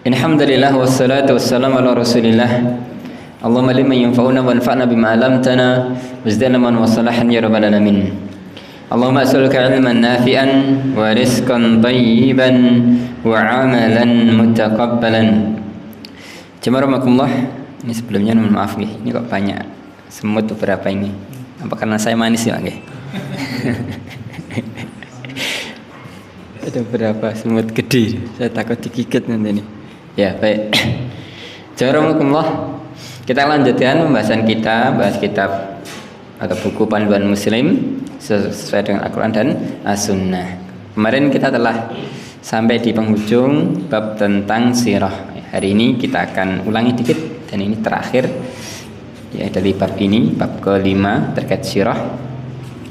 Alhamdulillah wassalatu wassalamu ala Rasulillah. Allahumma liman yanfa'una wanfa'na bima 'allamtana wazdana man wasalahan ya rabbal alamin. Allahumma as'aluka 'ilman nafi'an wa rizqan thayyiban wa 'amalan mutaqabbalan. Jemaah, ini sebelumnya mohon maaf nih, ini kok banyak semut beberapa ini. Apa karena saya manis ya nggih? Ada beberapa semut gede, saya takut digigit nanti nih. Ya baik. Jazakumullah. Kita lanjutkan pembahasan kita, bahas kitab atau buku panduan Muslim sesuai dengan Al-Quran dan As-Sunnah. Kemarin kita telah sampai di penghujung bab tentang sirah. Hari ini kita akan ulangi dikit dan ini terakhir ya dari bab ini, bab ke-5 terkait sirah.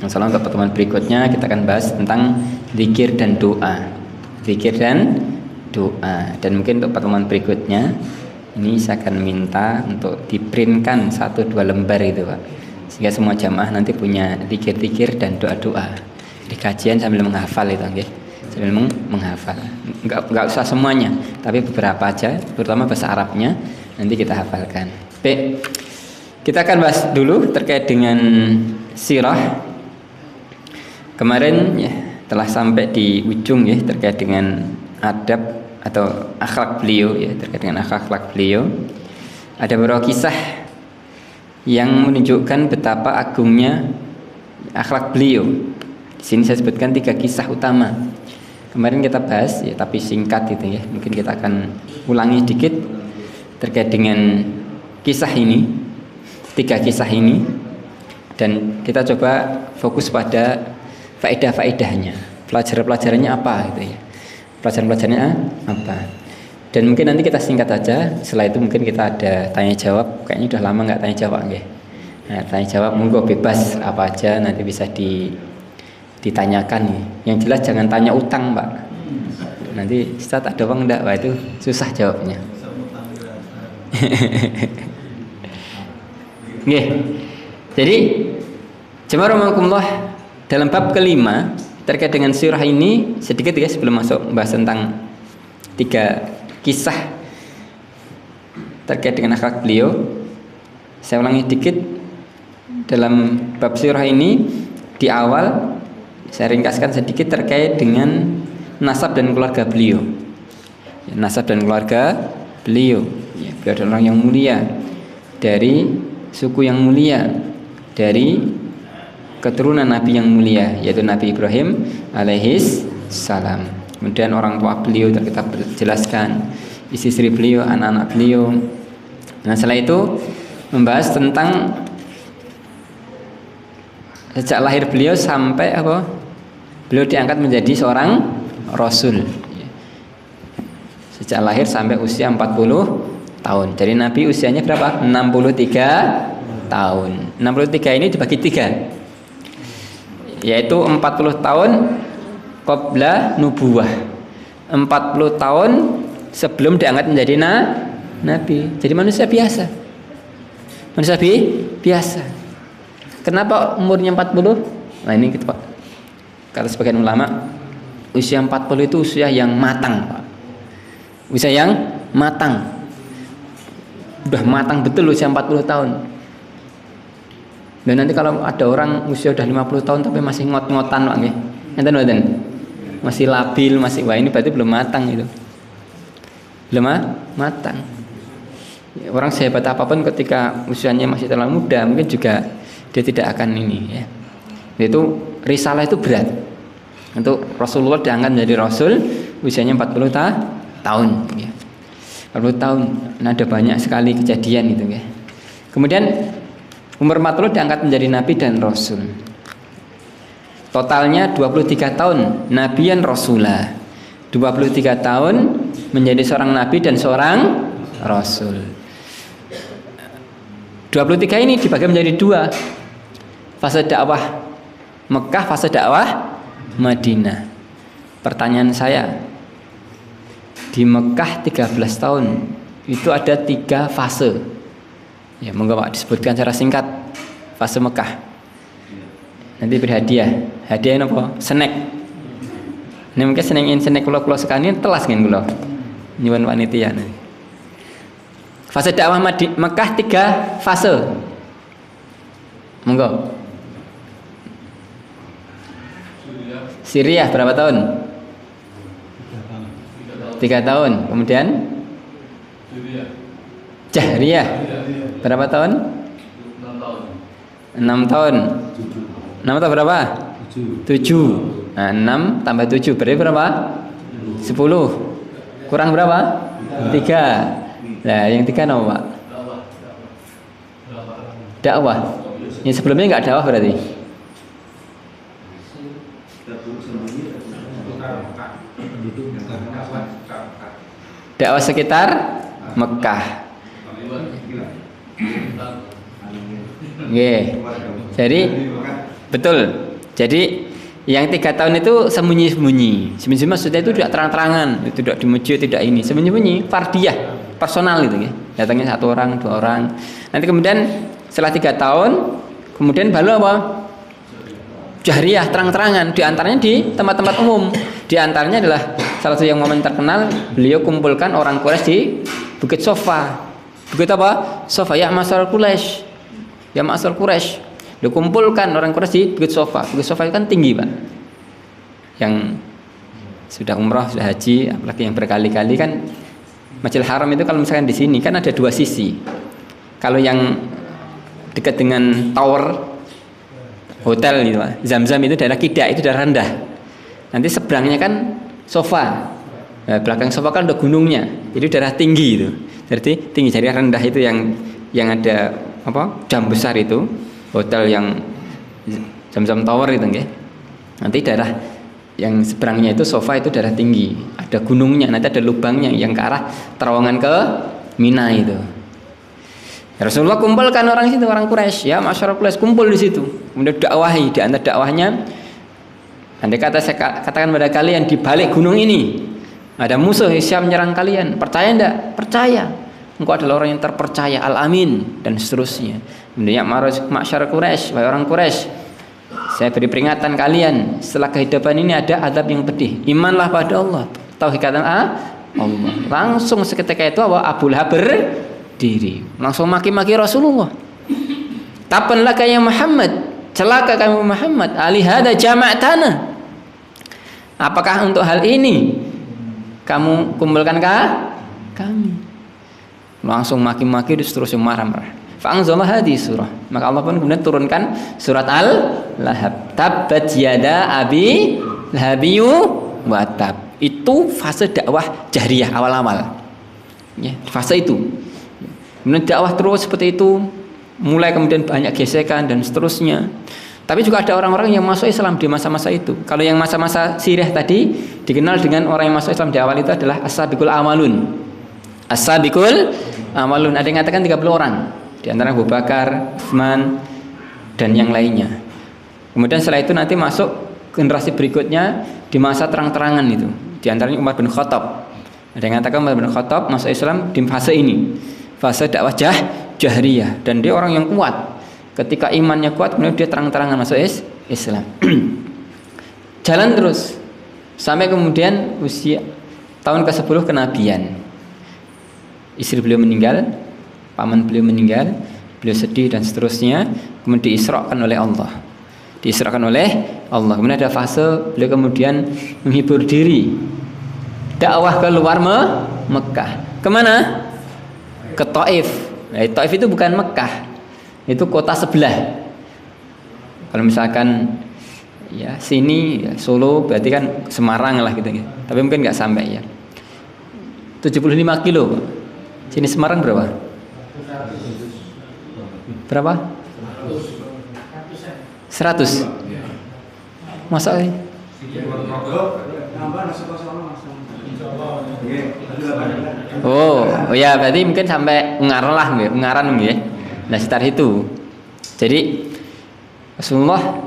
Insyaallah untuk pertemuan berikutnya kita akan bahas tentang zikir dan doa. Zikir dan doa. Dan mungkin untuk pertemuan berikutnya ini saya akan minta untuk diprintkan 1-2 lembar itu Pak, sehingga semua jamaah nanti punya zikir-zikir dan doa-doa di kajian sambil menghafal itu nggih. Sambil menghafal. Enggak usah semuanya, tapi beberapa aja, terutama bahasa Arabnya nanti kita hafalkan. Baik. Kita akan bahas dulu terkait dengan sirah. Kemarin ya telah sampai di ujung ya terkait dengan adab atau akhlak beliau ya, terkait dengan akhlak beliau. Ada beberapa kisah yang menunjukkan betapa agungnya akhlak beliau. Di sini saya sebutkan 3 kisah utama. Kemarin kita bahas ya, tapi singkat gitu ya. Mungkin kita akan ulangi dikit terkait dengan kisah ini, 3 kisah ini, dan kita coba fokus pada faedah-faedahnya, pelajaran-pelajarannya apa gitu ya. Pelajaran-pelajarannya apa? Dan mungkin nanti kita singkat aja. Setelah itu mungkin kita ada tanya jawab. Kayaknya udah lama nggak tanya jawab nggih. Nah, tanya jawab monggo bebas apa aja nanti bisa ditanyakan nih. Yang jelas jangan tanya utang, Pak. Nanti Ustaz ada uang enggak? Wah, itu susah jawabnya. Nggih. Jadi jemaah rahimakumullah, dalam bab ke-5 terkait dengan sirah ini sedikit ya sebelum masuk bahas tentang 3 kisah terkait dengan akhlak beliau. Saya ulangi dikit dalam bab sirah ini. Di awal saya ringkaskan sedikit terkait dengan nasab dan keluarga beliau. Nasab dan keluarga beliau. Beliau adalah orang yang mulia, dari suku yang mulia, dari keturunan Nabi yang mulia, yaitu Nabi Ibrahim alaihis salam. Kemudian orang tua beliau kita jelaskan, istri beliau, anak-anak beliau. Nah setelah itu membahas tentang sejak lahir beliau sampai apa? Beliau diangkat menjadi seorang Rasul. Sejak lahir sampai usia 40 tahun. Jadi Nabi usianya berapa? 63 tahun. 63 ini dibagi 3. Yaitu 40 tahun qabla nubuwah, 40 tahun sebelum diangkat menjadi nabi. Jadi manusia biasa. Manusia biasa. Kenapa umurnya 40? Nah ini gitu Pak. Kata sebagian ulama, usia 40 itu usia yang matang, Pak. Usia yang matang. Udah matang betul usia 40 tahun. Dan nanti kalau ada orang usia udah 50 tahun tapi masih ngot-ngotan Pak nggih. Enten. Masih labil, masih wah ini berarti belum matang itu. Belum matang. Orang sehebat apapun ketika usianya masih terlalu muda, mungkin juga dia tidak akan ini ya. Itu risalah itu berat. Untuk Rasulullah diangkat menjadi rasul usianya 40 tahun ya. 40 tahun. Nah, ada banyak sekali kejadian itu ya. Kemudian umur 40 diangkat menjadi nabi dan rasul. Totalnya 23 tahun nabiyan rasulah. 23 tahun menjadi seorang nabi dan seorang rasul. 23 ini dibagi menjadi 2. Fase dakwah Mekah, fase dakwah Madinah. Pertanyaan saya, di Mekah 13 tahun itu ada 3 fase. Ya, monggo Pak disebutkan secara singkat fase Mekah. Nanti beri hadiah. Hadiah apa? Snack. Ini mungkin snack kula sekalian telas kan kula. nyuwun panitia. Fase dakwah Mekah 3 fase. Monggo. Syria berapa tahun? 3 tahun. Kemudian Jahriyah berapa tahun? 6 tahun. 6 atau berapa? 7. Nah, 6 tambah 7 berarti berapa? 10. Kurang berapa? 3. Nah, yang 3 nama Pak? Dakwah. Yang sebelumnya enggak dakwah berarti? Dakwah sekitar Mekah. Jadi betul. Jadi yang 3 tahun itu sembunyi-sembunyi. Sembunyi maksudnya itu tidak terang-terangan, itu tidak di masjid, tidak ini. Sembunyi-sembunyi, fardiyah, personal gitu ya. Datangnya 1 orang, 2 orang. Nanti kemudian setelah 3 tahun, kemudian baru apa? Jahriyah, terang-terangan. Di antaranya di tempat-tempat umum. Di antaranya adalah salah satu yang momen terkenal, beliau kumpulkan orang Quraisy di Bukit Sofa. Bukit apa? Sofa, ya Masal Quraisy. Ya Masal Quraisy. Dikumpulkan orang Quraisy di Bukit Sofa. Bukit Sofa itu kan tinggi, Pak. Yang sudah umrah, sudah haji, apalagi yang berkali-kali kan Masjidil Haram itu kalau misalkan di sini kan ada 2 sisi. Kalau yang dekat dengan tower hotel gitu, Pak. Zam-Zam itu daerah Kidak, itu daerah rendah. Nanti seberangnya kan Sofa. Nah, belakang Sofa kan ada gunungnya. Jadi daerah tinggi itu. Jadi tinggi, daerah rendah itu yang ada apa? Dam besar itu. Hotel yang Zam-Zam Tower itu nggih. Nanti daerah yang seberangnya itu Sofa itu daerah tinggi, ada gunungnya, nanti ada lubangnya yang ke arah terowongan ke Mina itu. Rasulullah kumpulkan orang situ, orang Quraisy, ya masyarakat Quraisy kumpul di situ. Kemudian dakwahi, di antara dakwahnya andai kata saya katakan pada kalian di balik gunung ini ada musuh yang siap menyerang kalian, percaya enggak? Percaya. Engkau adalah orang yang terpercaya, al-amin dan seterusnya. Kemudian masyarakat Quraisy, wahai orang Quraisy, saya beri peringatan kalian, setelah kehidupan ini ada azab yang pedih. Imanlah pada Allah. Tauhid kata Allah. Langsung seketika itu Abu Lahab berdiri, langsung maki-maki Rasulullah. Tapanlah kayak Muhammad, celaka kamu Muhammad. Alihada jama'tana. Apakah untuk hal ini kamu kumpulkankah kami? Langsung maki-maki dan seterusnya marah-marah. Fa'anzalah hadhihi surah. Maka Allah pun kemudian turunkan surat Al-Lahab. Tabbat yada abi lahabiyu wa tab. Itu fase dakwah jahriyah awal-awal. Ya, fase itu. Kemudian dakwah terus seperti itu, mulai kemudian banyak gesekan dan seterusnya. Tapi juga ada orang-orang yang masuk Islam di masa-masa itu. Kalau yang masa-masa Sirih tadi dikenal dengan orang yang masuk Islam di awal itu adalah as-sabiqul awalun. As-sabiqul awalun, ada yang mengatakan 30 orang. Di antara Abu Bakar, Utsman dan yang lainnya. Kemudian setelah itu nanti masuk generasi berikutnya di masa terang-terangan itu. Di antaranya Umar bin Khattab. Ada yang mengatakan Umar bin Khattab masuk Islam di fase ini. Fase dakwah jahriyah, dan dia orang yang kuat. Ketika imannya kuat, kemudian dia terang-terangan masuk Islam. Jalan terus sampai kemudian usia tahun ke-10 kenabian. Istri beliau meninggal, paman beliau meninggal, beliau sedih dan seterusnya. Kemudian diisrakan oleh Allah. Diisrakan oleh Allah. Kemudian ada fase beliau kemudian menghibur diri, dakwah keluar Mekah. Kemana? Ke Taif. Nah, Taif itu bukan Mekah, itu kota sebelah. Kalau misalkan ya sini ya, Solo berarti kan Semarang lah gitu ya. Tapi mungkin nggak sampai ya. 75 kilo. Sini Semarang berapa? Berapa? 100. Masa ini? Oh ya, berarti mungkin sampai Ungaran lah, Ungaran ya. Nah sekitar itu. Jadi Rasulullah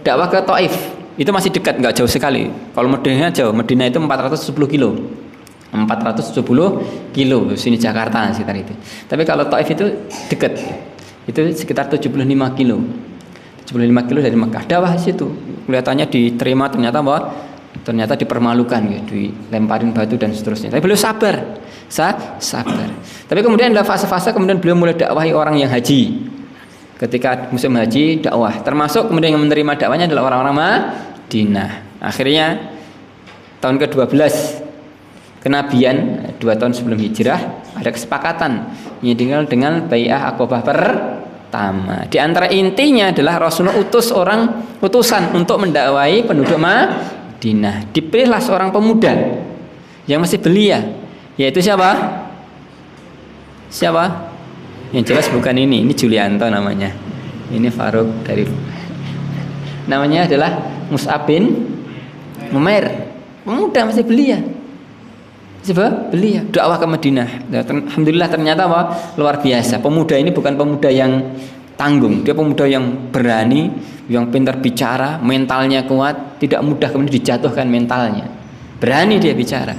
dakwah ke Taif itu masih dekat, nggak jauh sekali. Kalau Madinah jauh, Madinah itu 470 kilo. 470 kilo sini Jakarta sekitar itu. Tapi kalau Taif itu dekat, itu sekitar 75 kilo. 75 kilo dari Mekah. Dakwah situ kelihatannya diterima, ternyata bahwa ternyata dipermalukan, ya, dilemparin batu dan seterusnya. Tapi beliau sabar, sabar. Tapi kemudian ada fase-fase kemudian beliau mulai dakwahi orang yang haji. Ketika musim haji dakwah, termasuk kemudian yang menerima dakwanya adalah orang-orang Madinah. Akhirnya tahun ke-12 kenabian, 2 tahun sebelum hijrah, ada kesepakatan yang dikenal dengan Bai'ah Aqabah pertama. Di antara intinya adalah Rasulullah utusan untuk mendakwai penduduk Madinah. Dipilihlah seorang pemuda yang masih belia, yaitu siapa? Yang jelas bukan ini Julianto namanya. Ini Faruk dari, namanya adalah Mus'ab bin Umair. Pemuda masih belia. Belia, dakwah ke Madinah. Alhamdulillah ternyata luar biasa. Pemuda ini bukan pemuda yang tanggung, dia pemuda yang berani, yang pintar bicara, mentalnya kuat, tidak mudah kemudian dijatuhkan mentalnya. Berani dia bicara.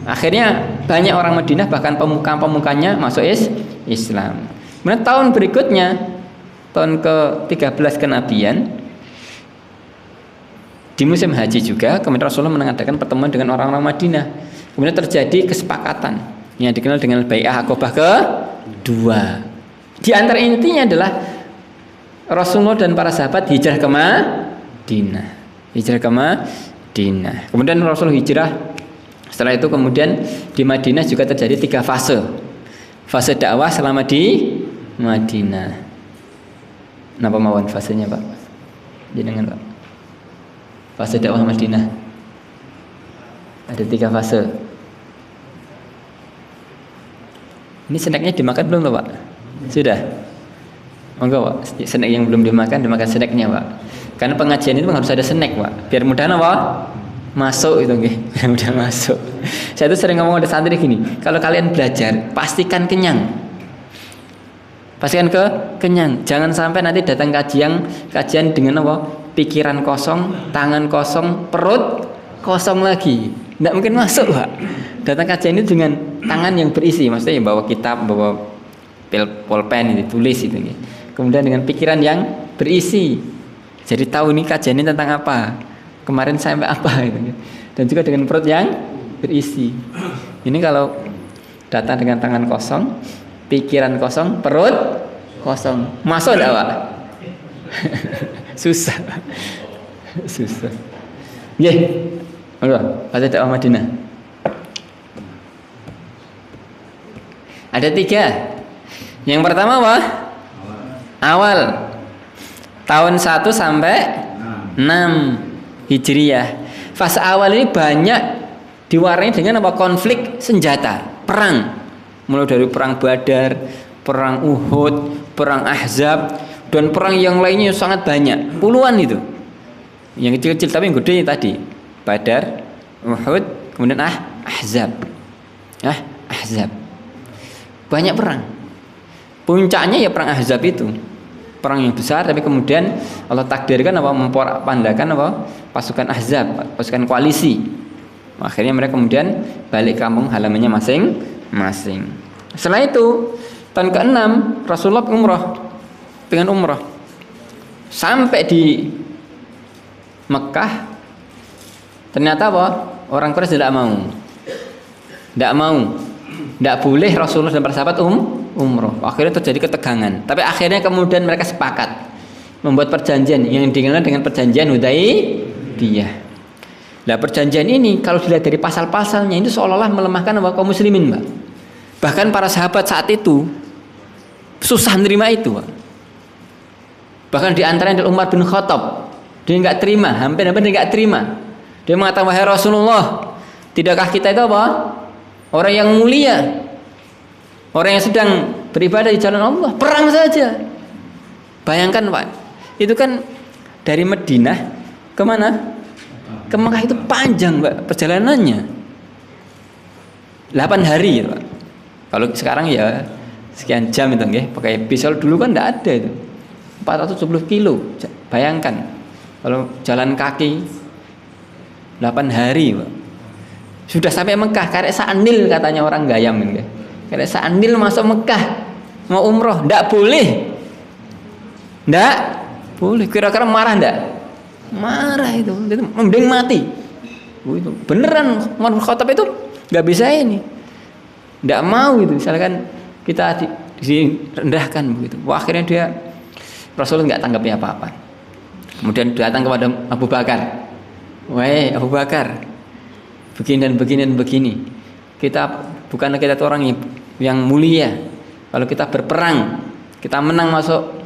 Akhirnya banyak orang Madinah bahkan pemuka-pemukanya masuk Islam. Kemudian tahun berikutnya, tahun ke-13 kenabian, di musim haji juga, kemudian Rasulullah mengadakan pertemuan dengan orang-orang Madinah. Kemudian terjadi kesepakatan yang dikenal dengan Bai'ah Aqabah ke-2. Di antara intinya adalah Rasulullah dan para sahabat hijrah ke Madinah. Kemudian Rasulullah hijrah. Setelah itu kemudian di Madinah juga terjadi 3 fase. Fase dakwah selama di Madinah. Napa mawon fasenya, Pak? Jenengan, Pak. Fase dakwah Madinah. Ada 3 fase. Ini snacknya dimakan belum, Pak? Sudah? Enggak, Pak. Snack yang belum dimakan snacknya, Pak. Karena pengajian itu harus ada snack, Pak. Biar mudah apa? Masuk itu, nggih. Biar mudah masuk. Saya tuh sering ngomong ada santri gini, kalau kalian belajar, pastikan kenyang. Pastikan kenyang. Jangan sampai nanti datang kajian dengan apa? Pikiran kosong, tangan kosong, perut kosong lagi. Tidak mungkin masuk, Pak. Datang kajian itu dengan tangan yang berisi, maksudnya bawa kitab, bawa pulpen, ditulis itu. Kemudian dengan pikiran yang berisi. Jadi tahu ini kajian ini tentang apa, kemarin sampai apa gitu. Dan juga dengan perut yang berisi. Ini kalau datang dengan tangan kosong, pikiran kosong, perut kosong, masuk tidak, Pak? Susah. Nggih. Fase dakwah Madinah. Ada 3. Yang pertama awal tahun 1 sampai 6 Hijriyah. Fase awal ini banyak diwarnai dengan konflik senjata, perang. Mulai dari perang Badar, perang Uhud, perang Ahzab, dan perang yang lainnya sangat banyak, puluhan itu. Yang kecil-kecil tapi yang gede tadi, Badar, Uhud, kemudian Ahzab. Banyak perang. Puncaknya ya perang Ahzab itu. Perang yang besar, tapi kemudian Allah takdirkan memporak-pandakan pasukan Ahzab, pasukan koalisi. Akhirnya mereka kemudian balik kampung halamannya masing-masing. Setelah itu tahun ke-6 Rasulullah dengan umrah sampai di Mekah. Ternyata orang Quraisy tidak boleh Rasulullah dan para sahabat umrah. Akhirnya terjadi ketegangan. Tapi akhirnya kemudian mereka sepakat membuat perjanjian yang dikenal dengan perjanjian Hudaybiyah. Nah, perjanjian ini kalau dilihat dari pasal-pasalnya itu seolah-olah melemahkan kaum muslimin, Mbak. Bahkan para sahabat saat itu susah menerima itu, Mbak. Bahkan di antaranya adalah Umar bin Khattab. Dia enggak terima, hampir-hampir enggak terima. Dia mengatakan, "Wahai Rasulullah, tidakkah kita itu orang yang mulia? Orang yang sedang beribadah di jalan Allah, perang saja." Bayangkan, Pak, itu kan dari Madinah ke mana? Ke Mekah itu panjang, Pak, perjalanannya. 8 hari, Pak. Kalau sekarang ya sekian jam itu, nggih, pakai bis. Kalau dulu kan enggak ada itu. 470 kilo. Bayangkan kalau jalan kaki 8 hari, Pak. Sudah sampai Mekah, karek sandil katanya orang Gayam ini. Karek sandil masuk Mekah mau umroh, ndak boleh. Ndak boleh. Kira-kira marah ndak? Marah itu mending mati. Itu beneran Umar bin Khattab itu nggak bisa ini, nggak mau itu. Misalkan kita direndahkan begitu. Wah, akhirnya dia Rasulullah nggak tanggapi apa-apa. Kemudian datang kepada Abu Bakar. Wahai Abu Bakar, begini dan begini dan begini. Bukanlah kita itu orang yang mulia. Kalau kita berperang, kita menang masuk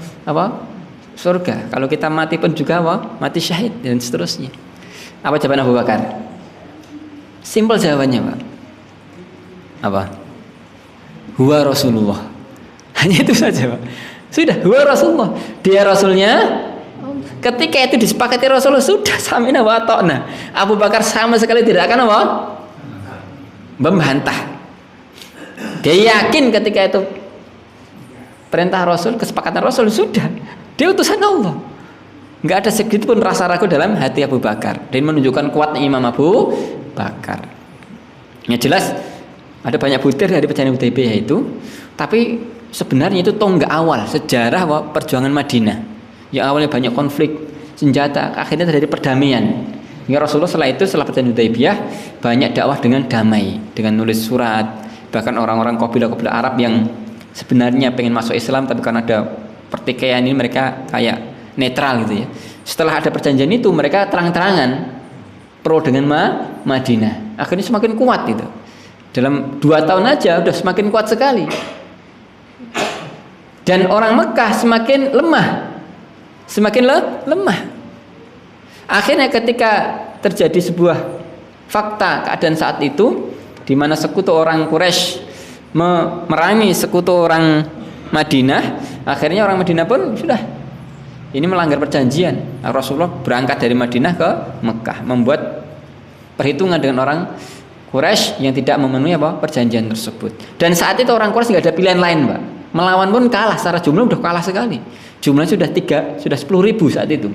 surga. Kalau kita mati pun juga mati syahid dan seterusnya. Apa jawaban Abu Bakar? Simpel jawabannya, Pak. Apa? Huwa Rasulullah. Hanya itu saja, Pak. Sudah, huwa Rasulullah. Dia Rasulnya. Ketika itu disepakati Rasulullah, sudah samina wa ta'na. Abu Bakar sama sekali tidak akan membantah. Dia yakin ketika itu perintah Rasul, kesepakatan Rasul, sudah. Dia utusan Allah. Enggak ada sedikit pun rasa ragu dalam hati Abu Bakar. Dan menunjukkan kuatnya Imam Abu Bakar. Ya jelas ada banyak butir dari perjanjian Hudaybiyah itu, tapi sebenarnya itu tonggak awal sejarah perjuangan Madinah. Yang awalnya banyak konflik senjata, akhirnya terjadi perdamaian. Hingga Rasulullah setelah perjanjian Hudaybiyah banyak dakwah dengan damai, dengan nulis surat. Bahkan orang-orang kabilah-kabilah Arab yang sebenarnya pengen masuk Islam, tapi karena ada pertikaian ini mereka kayak netral gitu ya. Setelah ada perjanjian itu mereka terang-terangan pro dengan Madinah. Akhirnya semakin kuat itu. Dalam 2 tahun aja udah semakin kuat sekali. Dan orang Mekah semakin lemah. Lemah. Akhirnya ketika terjadi sebuah fakta keadaan saat itu, di mana sekutu orang Quraisy merangi sekutu orang Madinah, akhirnya orang Madinah pun sudah ini melanggar perjanjian. Rasulullah berangkat dari Madinah ke Mekah, membuat perhitungan dengan orang Quraisy yang tidak memenuhi perjanjian tersebut. Dan saat itu orang Quraisy nggak ada pilihan lain, Pak. Melawan pun kalah, secara jumlah udah kalah sekali. Jumlahnya sudah 10.000 saat itu.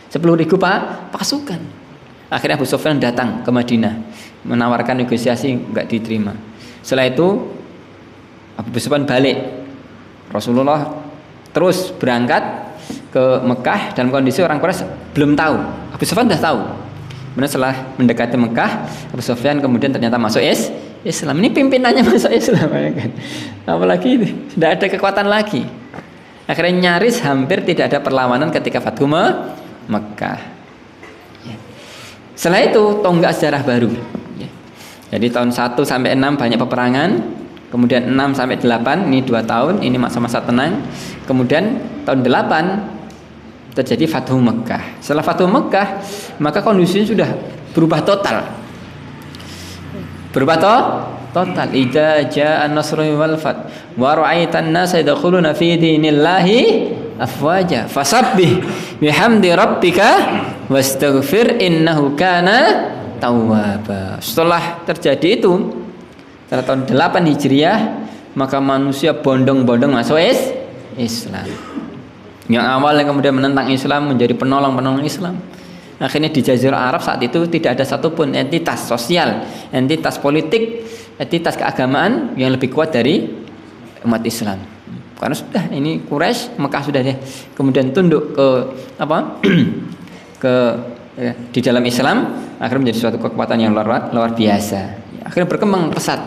10.000 pasukan. Akhirnya Abu Sufyan datang ke Madinah, menawarkan negosiasi, nggak diterima. Setelah itu Abu Sufyan balik. Rasulullah terus berangkat ke Mekah dalam kondisi orang Quraisy belum tahu. Abu Sufyan sudah tahu. Kemudian setelah mendekati Mekah, Abu Sufyan kemudian ternyata masuk Islam. Ini pimpinannya masuk Islam, kan? Apalagi sudah ada kekuatan lagi. Akhirnya nyaris hampir tidak ada perlawanan ketika Fathu Mekah. Setelah itu tonggak sejarah baru. Jadi tahun 1 sampai 6 banyak peperangan. Kemudian 6 sampai 8 ini 2 tahun, ini masa-masa tenang. Kemudian tahun 8 terjadi Fathu Mekah. Setelah Fathu Mekah, maka kondisinya sudah berubah total. Total. Idza jaa an-nasru wal fath wa ra'aitan nasa yadkhuluna fi dinillahi afwaja fasabbih bihamdi rabbika wastaghfir innahu kana tawwaba. Setelah terjadi itu, setelah tahun 8 Hijriah, maka manusia bondong-bondong masuk Islam. Yang awalnya kemudian menentang Islam menjadi penolong-penolong Islam. Akhirnya di Jazirah Arab saat itu tidak ada satupun entitas sosial, entitas politik, entitas keagamaan yang lebih kuat dari umat Islam. Karena sudah ini Quraisy, Mekah sudah deh kemudian tunduk di dalam Islam, akhirnya menjadi suatu kekuatan yang luar biasa. Akhirnya berkembang pesat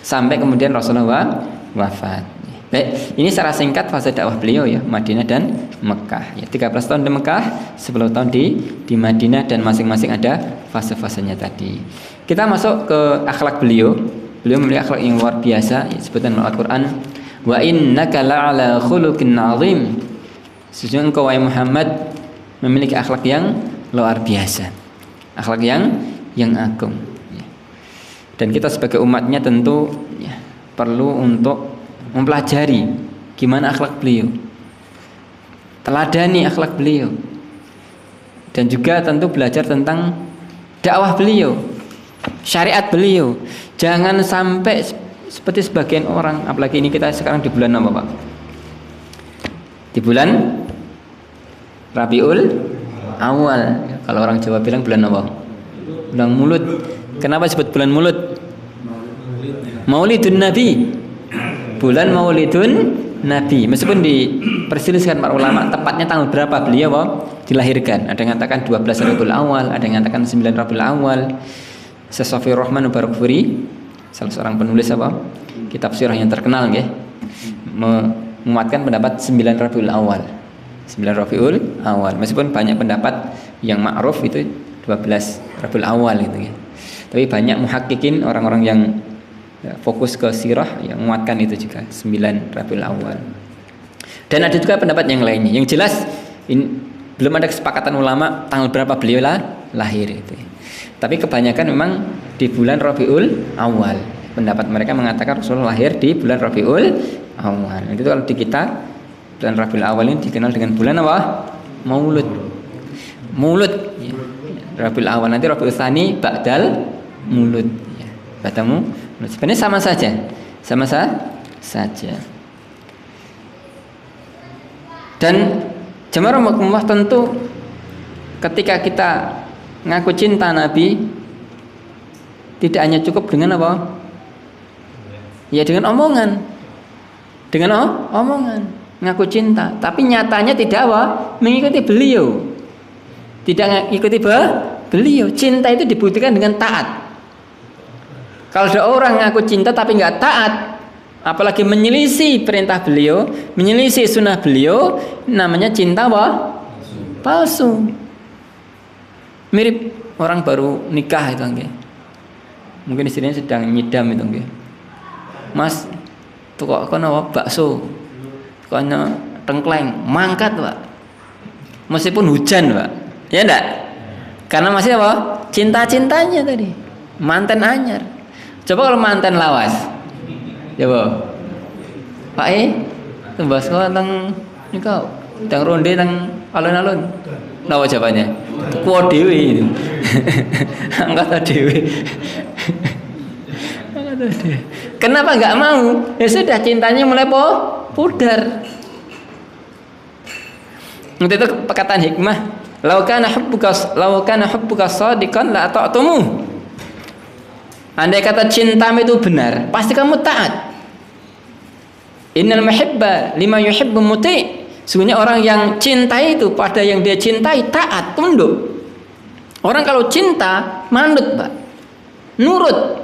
sampai kemudian Rasulullah wafat. Baik, ini secara singkat fase dakwah beliau ya, Madinah dan Mekah. Ya, 13 tahun di Mekah, 10 tahun di Madinah, dan masing-masing ada fase-fasenya tadi. Kita masuk ke akhlak beliau. Beliau memiliki akhlak yang luar biasa, ya, disebutkan dalam Al-Qur'an, wa innaka la'ala khuluqin 'azim. Sesungguhnya engkau wahai Muhammad memiliki akhlak yang luar biasa. Akhlak yang agung. Ya. Dan kita sebagai umatnya tentu ya, perlu untuk mempelajari gimana akhlak beliau, teladani akhlak beliau, dan juga tentu belajar tentang dakwah beliau, syariat beliau. Jangan sampai seperti sebagian orang, apalagi ini kita sekarang di bulan apa, Pak? Di bulan Rabiul Awal. Kalau orang Jawa bilang bulan apa? Bulan Mulut. Kenapa disebut bulan Mulut? Maulidun Nabi. Bulan Maulidun Nabi. Meskipun diperselisihkan para ulama tepatnya tanggal berapa beliau dilahirkan. Ada yang mengatakan 12 Rabiul Awal, ada yang mengatakan 9 Rabiul Awal. Syekh Shafii Rahman Barakfuri, salah seorang penulis kitab sirah yang terkenal nggih, menguatkan pendapat 9 Rabiul Awal. 9 Rabiul Awal. Meskipun banyak pendapat yang ma'ruf itu 12 Rabiul Awal gitu ya. Tapi banyak muhakkikin, orang-orang yang fokus ke sirah yang menguatkan itu juga 9 Rabiul Awal. Dan ada juga pendapat yang lainnya. Yang jelas belum ada kesepakatan ulama tanggal berapa beliau lahir itu. Tapi kebanyakan memang di bulan Rabiul Awal. Pendapat mereka mengatakan Rasulullah lahir di bulan Rabiul Awal. Itu kalau di kita bulan Rabiul Awal ini dikenal dengan bulan apa? Maulud. Maulud. Ya. Rabiul Awal, nanti Rabiul Tsani ba'dal Maulud. Ya. Batamu. Sebenarnya sama saja. Saja. Dan jemaah rahmatullah, tentu ketika kita ngaku cinta Nabi tidak hanya cukup dengan apa? Ya dengan omongan. Dengan omongan ngaku cinta, tapi nyatanya tidak mengikuti beliau. Tidak mengikuti beliau. Cinta itu dibuktikan dengan taat. Kalau ada orang ngaku cinta tapi nggak taat, apalagi menyelisih perintah beliau, menyelisih sunnah beliau, namanya cinta palsu. Mirip orang baru nikah itu nggih. Mungkin istrinya sedang nyidam itu nggih. Mas, tukok kono bakso. Kono tengkleng, mangkat, Pak. Meskipun hujan, Pak. Ya enggak? Karena masih cinta-cintanya tadi. Manten anyar. Coba kalau manten lawas. Coba. Pak tembas kok teng niku, teng ronde teng alun-alun. Napa jawabannya? Kuwo dhewe itu. Angkat dhewe. Kenapa nggak mau? Ya sudah, cintanya mulai pudar. Untuk itu perkataan hikmah, "Lau kana hubbuka shadiqan la ata'tumu." Andai kata cintamu itu benar, pasti kamu taat. Innal muhibba lima yuhibbu muti'. Sesungguhnya orang yang cintai itu pada yang dia cintai taat, tunduk. Orang kalau cinta manut, Pak. Nurut.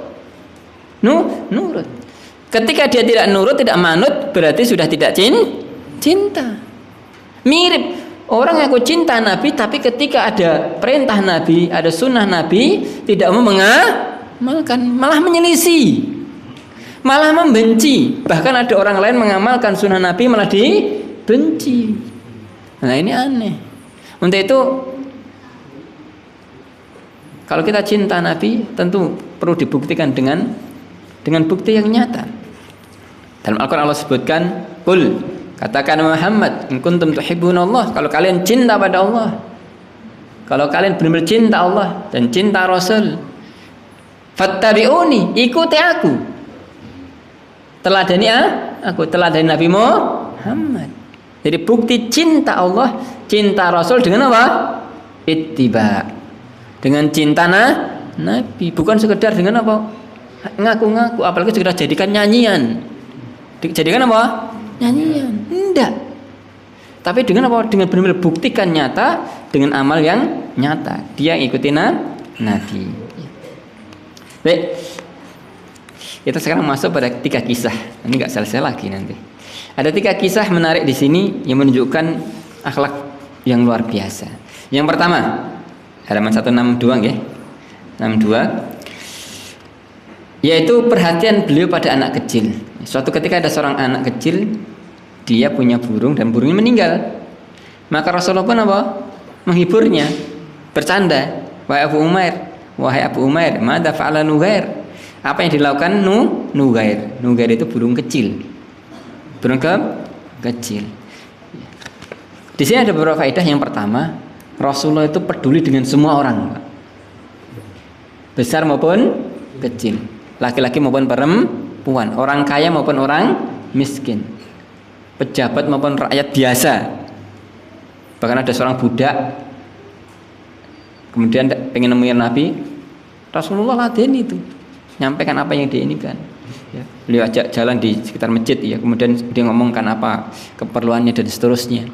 Ketika dia tidak nurut, tidak manut, berarti sudah tidak cinta. Mirip orang yang cinta Nabi, tapi ketika ada perintah Nabi, ada sunnah Nabi, tidak mau mengamalkan, malah menyelisih, malah membenci. Bahkan ada orang lain mengamalkan sunnah Nabi malah dibenci. Nah ini aneh. Untuk itu, kalau kita cinta Nabi, tentu perlu dibuktikan dengan bukti yang nyata. Dalam Al-Quran Allah sebutkan, "Qul," katakan Muhammad, "in kuntum tuhibbunallah," kalau kalian cinta pada Allah, kalau kalian benar-benar cinta Allah dan cinta Rasul, "fattabi'uni," ikuti aku, teladani aku, teladani Nabi Muhammad. Jadi bukti cinta Allah, cinta Rasul dengan apa? Ittiba, dengan cinta Nabi, bukan sekedar dengan apa? Ngaku-ngaku, apalagi sekedar jadikan nyanyian. Jadikan apa? Nyanyian. Enggak. Tapi dengan apa? Dengan benar-benar buktikan nyata, dengan amal yang nyata. Dia ikuti Nabi. Baik. Kita sekarang masuk pada 3 kisah. Ini enggak selesai lagi nanti. Ada 3 kisah menarik di sini yang menunjukkan akhlak yang luar biasa. Yang pertama, halaman 162 nggih. 62, yaitu perhatian beliau pada anak kecil. Suatu ketika ada seorang anak kecil, dia punya burung dan burungnya meninggal. Maka Rasulullah pun apa? Menghiburnya, bercanda. Wahai Abu Umair, madza fa'ala Nugair? Apa yang dilakukan Nugair? Nugair itu burung kecil. Burung kecil. Di sini ada beberapa faedah. Yang pertama, Rasulullah itu peduli dengan semua orang, besar maupun kecil, laki-laki maupun perempuan, orang kaya maupun orang miskin, pejabat maupun rakyat biasa. Bahkan ada seorang budak kemudian pengen nemuin Nabi, Rasulullah ladeni itu, nyampaikan apa yang diinginkan. Ya, beliau ajak jalan di sekitar masjid, ya, kemudian dia ngomongkan apa keperluannya dan seterusnya.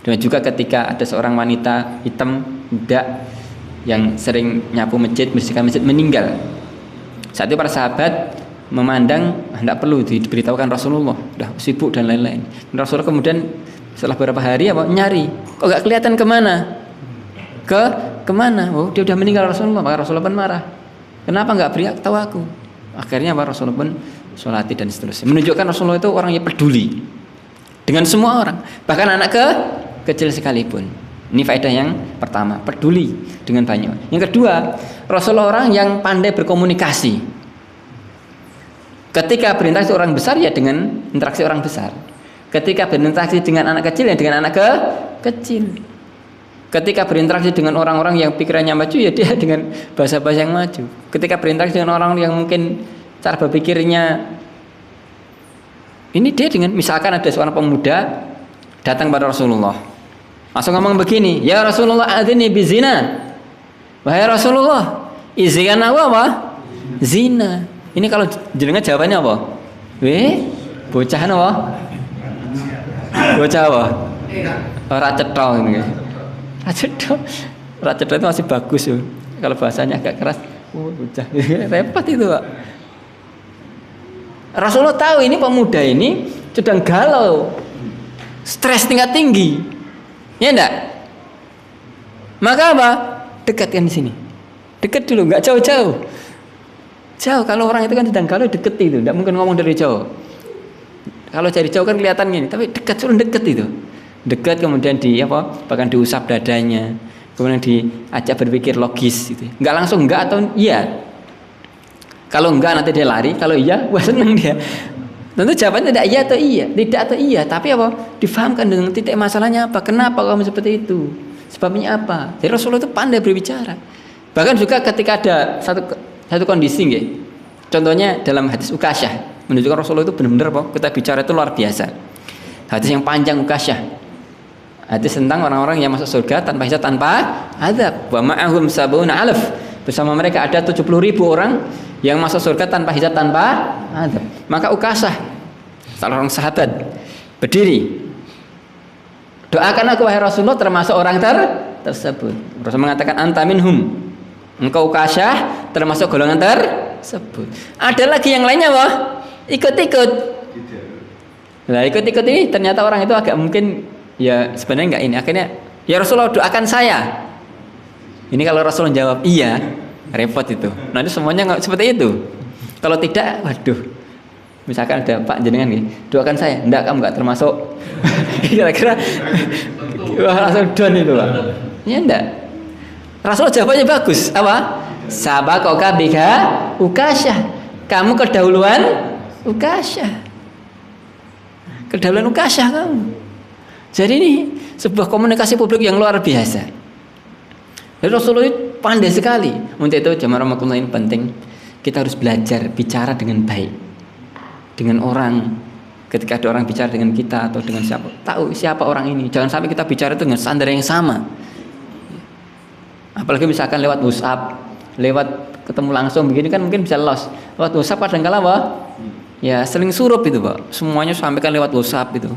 Dan juga ketika ada seorang wanita hitam muda yang sering nyapu masjid, membersihkan masjid, meninggal. Saat itu para sahabat memandang tidak perlu diberitahukan Rasulullah, sudah sibuk dan lain-lain. Rasulullah kemudian setelah beberapa hari nyari, kok gak kelihatan kemana? Kemana? Oh, dia sudah meninggal Rasulullah. Maka Rasulullah pun marah. Kenapa nggak beri tahu aku? Akhirnya Rasulullah pun sholati dan seterusnya. Menunjukkan Rasulullah itu orang yang peduli dengan semua orang, bahkan anak kecil sekalipun. Ini faedah yang pertama, peduli dengan banyak. Yang kedua, Rasulullah orang yang pandai berkomunikasi. Ketika berinteraksi orang besar ya dengan interaksi orang besar. Ketika berinteraksi dengan anak kecil ya dengan anak kecil. Ketika berinteraksi dengan orang-orang yang pikirannya maju ya dia dengan bahasa-bahasa yang maju. Ketika berinteraksi dengan orang yang mungkin cara berpikirnya ini dia dengan, misalkan ada seorang pemuda datang pada Rasulullah, langsung ngomong begini, ya Rasulullah adzini bizina. Wahai Rasulullah, izinkan aku apa? Zina. Ini kalau jenengan jawabannya apa? Bocah apa? Bocah apa? Ora cetha ini. Racedol itu masih bagus ya. Kalau bahasanya agak keras, bocah. Repot itu, Pak. Rasulullah tahu ini pemuda ini sedang galau, stres tingkat tinggi, ya enggak? Maka apa? Dekatkan di sini, dekat dulu, nggak jauh-jauh. Jauh, kalau orang itu kan sedang galau, deket itu, nggak mungkin ngomong dari jauh. Kalau dari jauh kan kelihatan gini, tapi dekat, suruh deket itu. Dekat kemudian bahkan diusap dadanya, kemudian diajak berpikir logis gitu. Enggak langsung enggak atau iya. Kalau enggak nanti dia lari, kalau iya wah seneng dia. Tentu jawabannya tidak iya atau iya, tidak atau iya, tapi difahamkan dengan titik masalahnya apa, kenapa kamu seperti itu, sebabnya apa. Jadi Rasulullah itu pandai berbicara. Bahkan juga ketika ada satu kondisi contohnya dalam hadis Ukasyah, menunjukkan Rasulullah itu benar-benar kita bicara itu luar biasa. Hadis yang panjang Ukasyah. Hadis tentang orang-orang yang masuk surga tanpa hisab, tanpa azab. Wa ma'ahum sab'una alaf. Bersama mereka ada 70.000 orang yang masuk surga tanpa hisab, tanpa azab. Maka Ukasyah, salah orang sahabat, berdiri. Doakan aku wahai Rasulullah termasuk orang tersebut. Rasul mengatakan anta minhum. Engkau Ukasyah termasuk golongan tersebut. Ada lagi yang lainnya ikut-ikut. Nah ikut-ikut ini ternyata orang itu agak mungkin ya sebenarnya enggak ini. Akhirnya ya Rasulullah doakan saya. Ini kalau Rasulullah jawab iya, repot itu. Nanti semuanya nggak seperti itu. Kalau tidak, waduh. Misalkan ada Pak jenengan nih, doakan saya. Enggak, kamu enggak termasuk. Kira-kira wah langsung down itu, Pak. Ya enggak. Rasulullah jawabannya bagus. Apa? Sabaqaka bika Ukasyah. Kamu kedahuluan Ukasyah. Kedahuluan Ukasyah kamu. Jadi ini sebuah komunikasi publik yang luar biasa. Jadi Rasulullah itu pandai sekali. Untuk itu jamaah rahmatullah ini penting. Kita harus belajar bicara dengan baik dengan orang. Ketika ada orang bicara dengan kita atau dengan siapa, tahu siapa orang ini. Jangan sampai kita bicara itu dengan standar yang sama. Apalagi misalkan lewat WhatsApp, lewat ketemu langsung begini kan mungkin bisa lost. Lewat WhatsApp kadang-kala ya seling surup itu, Pak. Semuanya sampaikan lewat WhatsApp itu.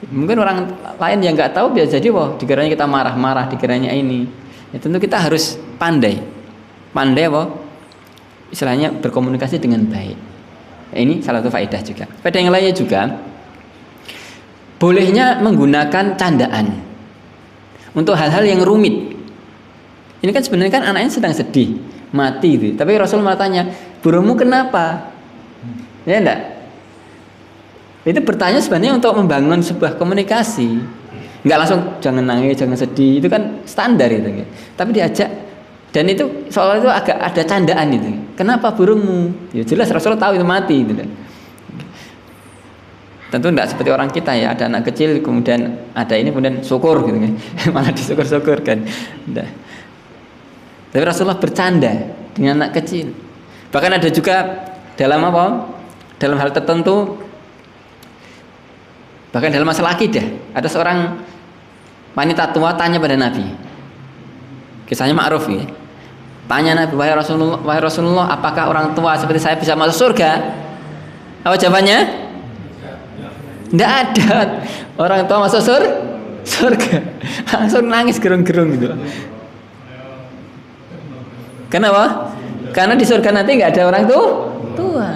Mungkin orang lain yang nggak tahu bisa jadi dikiranya kita marah-marah, dikiranya ini. Ya tentu kita harus pandai istilahnya berkomunikasi dengan baik. Ini salah satu faedah juga. Faedah yang lainnya juga bolehnya menggunakan candaan untuk hal-hal yang rumit. Ini kan sebenarnya kan anaknya sedang sedih, mati itu. Tapi Rasul malah tanya, burungmu kenapa? Ya enggak? Itu bertanya sebenarnya untuk membangun sebuah komunikasi. Enggak langsung jangan nangis, jangan sedih. Itu kan standar itu. Tapi diajak, dan itu soal itu agak ada candaan itu. Kenapa burungmu? Ya jelas Rasulullah tahu itu mati gitu. Tentu tidak seperti orang kita ya, ada anak kecil kemudian ada ini kemudian syukur gitu kan. Malah disyukur-syukur kan. Nah. Tapi Rasulullah bercanda dengan anak kecil. Bahkan ada juga dalam dalam hal tertentu, bahkan dalam masalah akidah, ada seorang wanita tua tanya pada Nabi. Kisahnya ma'ruf ya. Tanya Nabi, wahai Rasulullah, apakah orang tua seperti saya bisa masuk surga? Apa jawabannya? Tidak ada orang tua masuk surga. Langsung nangis gerung-gerung gitu. Kenapa? Karena di surga nanti nggak ada orang tua.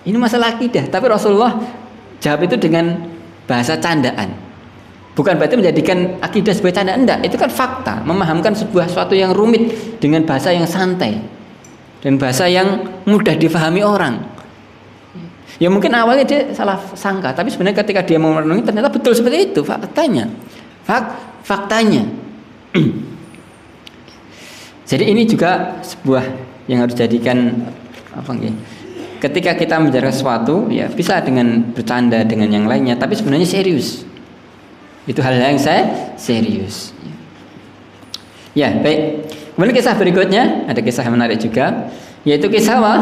Ini masalah akidah. Tapi Rasulullah jawab itu dengan bahasa candaan. Bukan berarti menjadikan akidah sebagai candaan, enggak. Itu kan fakta. Memahamkan sebuah sesuatu yang rumit dengan bahasa yang santai dan bahasa yang mudah difahami orang. Ya mungkin awalnya dia salah sangka, tapi sebenarnya ketika dia mau merenungi ternyata betul seperti itu faktanya. Faktanya. Jadi ini juga sebuah yang harus jadikan apa ya? Ketika kita menjaga sesuatu, ya bisa dengan bercanda dengan yang lainnya, tapi sebenarnya serius. Itu hal yang saya serius. Ya, baik. Kemudian kisah berikutnya, ada kisah yang menarik juga, yaitu kisah apa?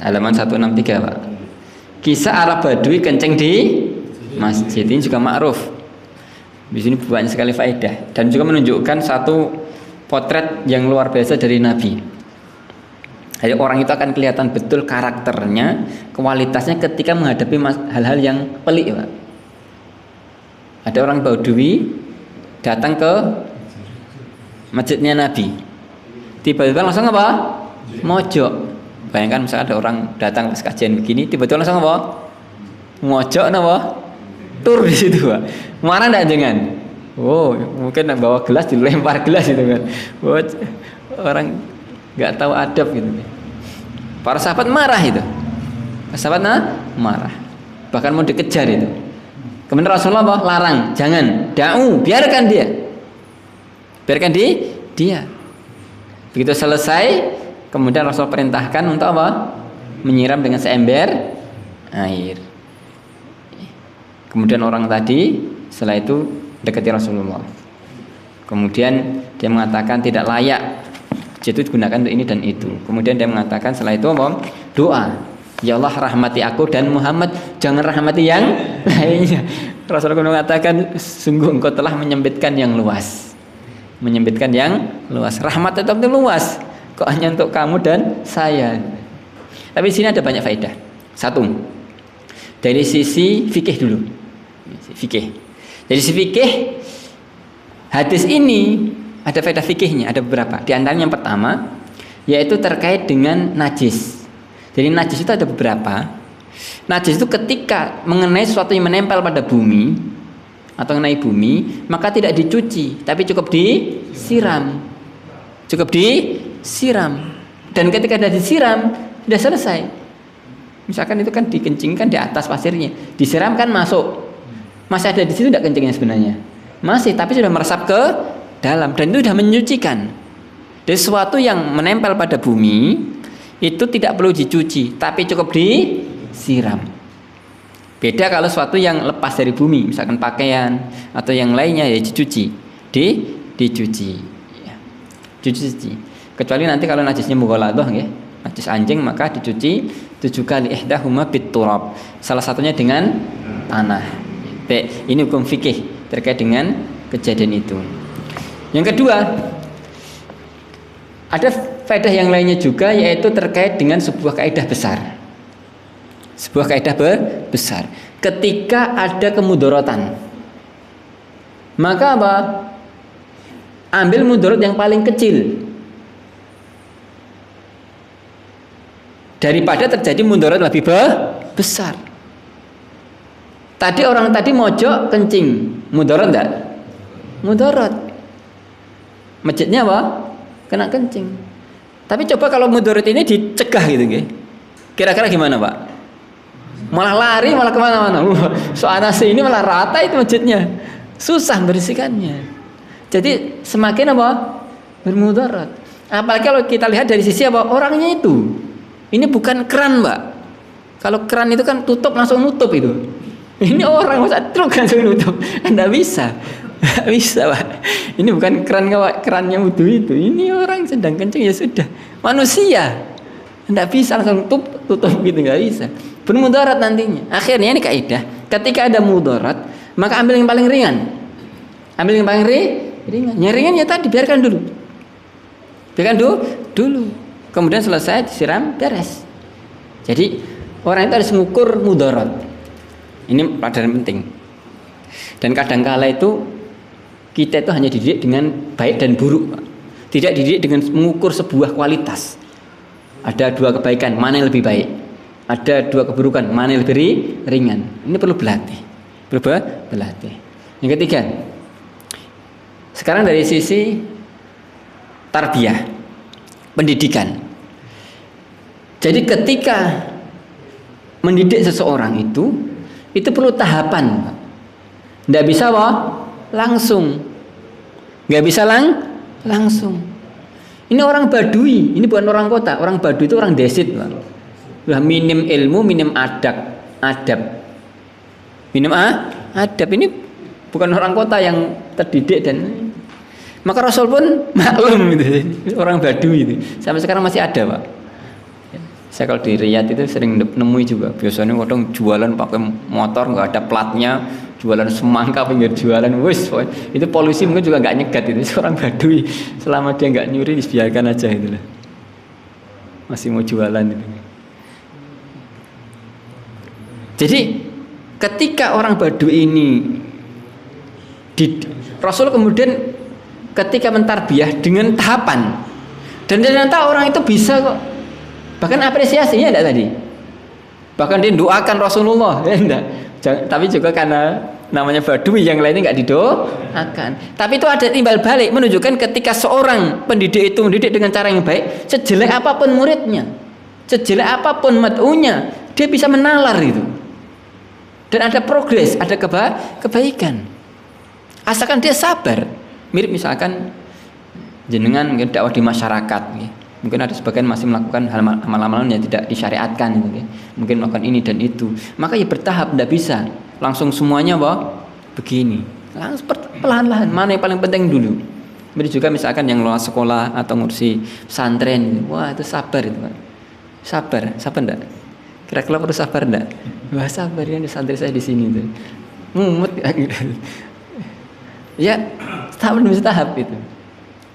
Halaman 163, Pak. Kisah Arab Badui kencing di masjid. Ini juga ma'ruf. Di sini banyak sekali faedah dan juga menunjukkan satu potret yang luar biasa dari Nabi. Jadi orang itu akan kelihatan betul karakternya, kualitasnya ketika menghadapi hal-hal yang pelik, Pak. Ada orang Badui datang ke masjidnya Nabi. Tiba-tiba langsung apa? Mojok. Bayangkan misalnya ada orang datang pas kajian begini, tiba-tiba langsung apa? Mojok apa? Tur di situ, Pak. Marah enggak jangan? Oh, mungkin bawa gelas dilempar gelas itu kan. Oh, orang enggak tahu adab gitu. Para sahabat marah itu. Para sahabat marah. Bahkan mau dikejar itu. Kemudian Rasulullah apa? Larang, jangan, biarkan dia. Biarkan dia. Begitu selesai, kemudian Rasul perintahkan untuk apa? Menyiram dengan seember air. Kemudian orang tadi setelah itu dekati Rasulullah. Kemudian dia mengatakan tidak layak itu digunakan untuk ini dan itu. Kemudian dia mengatakan setelah itu apa? Doa. Ya Allah rahmati aku dan Muhammad, jangan rahmati yang lainnya. Rasulullah mengatakan sungguh engkau telah menyempitkan yang luas. Menyempitkan yang luas. Rahmat tetap luas. Kok hanya untuk kamu dan saya. Tapi di sini ada banyak faedah. Satu, dari sisi fikih dulu. Fikih. Dari sisi fikih, hadis ini ada faedah fikihnya, ada beberapa. Di antaranya yang pertama, yaitu terkait dengan najis. Jadi najis itu ada beberapa. Najis itu ketika mengenai sesuatu yang menempel pada bumi atau mengenai bumi, maka tidak dicuci, tapi cukup disiram. Cukup disiram. Dan ketika sudah disiram, sudah selesai. Misalkan itu kan dikencingkan di atas pasirnya, disiram kan masuk. Masih ada di situ tidak kencingnya sebenarnya? Masih, tapi sudah meresap ke dalam dan itu sudah menyucikan. Dari sesuatu yang menempel pada bumi itu tidak perlu dicuci, tapi cukup disiram. Beda kalau sesuatu yang lepas dari bumi, misalkan pakaian atau yang lainnya ya dicuci, dicuci. Ya. Dicuci. Kecuali nanti kalau najisnya mughaladah ya, najis anjing maka dicuci 7 kali. Ihdahuma biturab. Salah satunya dengan tanah. Baik, ini hukum fikih terkait dengan kejadian itu. Yang kedua, ada faedah yang lainnya juga, yaitu terkait dengan sebuah kaidah besar. Sebuah kaidah besar. Ketika ada kemudorotan, maka apa? Ambil mudorot yang paling kecil daripada terjadi mudorot lebih besar. Tadi orang tadi mojok kencing, mudorot enggak? Mudorot. Masjidnya apa? Kena kencing. Tapi coba kalau mudorot ini dicegah gitu, kira-kira gimana, Pak? Malah lari, malah kemana-mana. Soal nasi ini malah rata itu masjidnya, susah bersihkannya. Jadi semakin apa? Bermudarat. Apalagi kalau kita lihat dari sisi apa? Orangnya itu. Ini bukan keran, Mbak. Kalau keran itu kan tutup langsung nutup itu. Ini orang masa truk langsung nutup. Anda bisa. Nggak bisa, Pak. Ini bukan kerannya wudhu itu. Ini orang sedang kencing ya sudah. Manusia. Nggak bisa langsung tutup gitu, nggak bisa. Bermudarat nantinya. Akhirnya ini kaidah. Ketika ada mudarat, maka ambil yang paling ringan. Ambil yang paling ringan. Yang ringan ya tadi biarkan dulu. Biarkan dulu. Kemudian selesai disiram beres. Jadi orang itu harus mengukur mudarat. Ini pelajaran penting. Dan kadangkala itu kita itu hanya dididik dengan baik dan buruk, Pak. Tidak dididik dengan mengukur sebuah kualitas. Ada 2 kebaikan, mana yang lebih baik? Ada 2 keburukan, mana yang lebih ringan? Ini perlu berlatih. Perlu berlatih. Yang ketiga, sekarang dari sisi tarbiyah, pendidikan. Jadi ketika mendidik seseorang itu perlu tahapan. Tidak bisa langsung. Nggak bisa langsung. Ini orang Badui, ini bukan orang kota. Orang Badui itu orang desit, Pak. Udah minim ilmu, minim adab. Minim adab. Ini bukan orang kota yang terdidik dan maka Rasul pun maklum gitu. Orang Badui itu. Sampai sekarang masih ada, Pak. Saya kalau di Riyadh itu sering nemui juga. Biasanya kadang jualan pakai motor nggak ada platnya. Jualan semangka pinggir jalan, itu polusi mungkin juga nggak nyegat itu seorang Badui, selama dia nggak nyuri dibiarkan aja itulah, masih mau jualan itu. Jadi ketika orang Badui ini Rasul kemudian ketika mentarbiyah dengan tahapan, dan ternyata orang itu bisa kok, bahkan apresiasinya enggak tadi, bahkan dia doakan Rasulullah, ya enggak. Tapi juga karena namanya Badui yang lainnya nggak didoakan. Tapi itu ada timbal balik menunjukkan ketika seorang pendidik itu mendidik dengan cara yang baik, sejelek apapun muridnya, sejelek apapun mat'unya, dia bisa menalar itu. Dan ada progres, ada kebaikan. Asalkan dia sabar. Mirip misalkan jenengan mungkin dakwah di masyarakat, mungkin ada sebagian masih melakukan amalan-amalan yang tidak disyariatkan gitu, mungkin melakukan ini dan itu, maka ya bertahap, tidak bisa langsung semuanya begini, langsung pelan-pelan, mana yang paling penting dulu. Begitu juga misalkan yang lolos sekolah atau ngurusi pesantren, wah itu sabar itu, Pak. Sabar enggak? Kira-kira perlu sabar enggak? Wah sabar ya, santri saya di sini tuh mumut ya, tahap demi tahap itu.